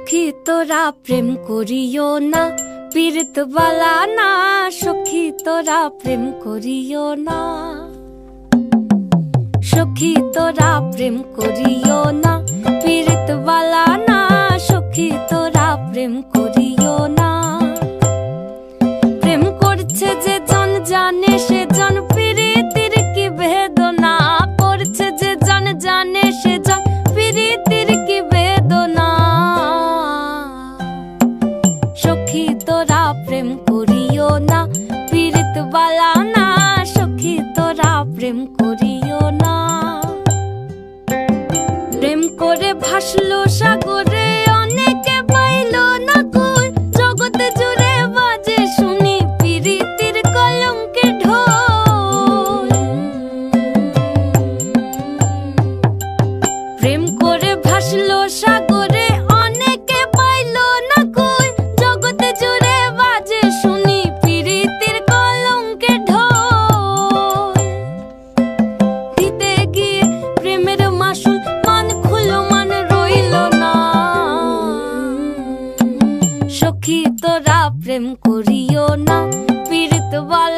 সখী তোরা প্রেম করিও না, পীড়িত বালা না। সখী তোরা প্রেম করিও না, সখী তোরা প্রেম করিও না, পীড়িত বালা না। সখী তোরা প্রেম করিও না। প্রেম করছে যে জন জানে সে জন পীড়িতির কি বেদনা। করছে যে জন জানে সে জন পীড়িতির কি বেদনা। সখী তোরা প্রেম করিও না, পীড়িত বালা না। সখী তোরা প্রেম করিও না। প্রেম করে ভাসলো সাগরে অনেকে পাইল না কই। জগতে জুড়ে বাজে শুনি পীড়িতির কলঙ্কের ঢোল। প্রেম করে ভাসলো সাগরে অনেকে পাইল না কই। জগতে জুড়ে বাজে শুনি পীড়িতির কলঙ্কের ঢোল। দিতে গিয়ে প্রেমের মাসুল মান খুলো মান রইল না। সখী তোরা প্রেম করিও না, পীড়িত বালা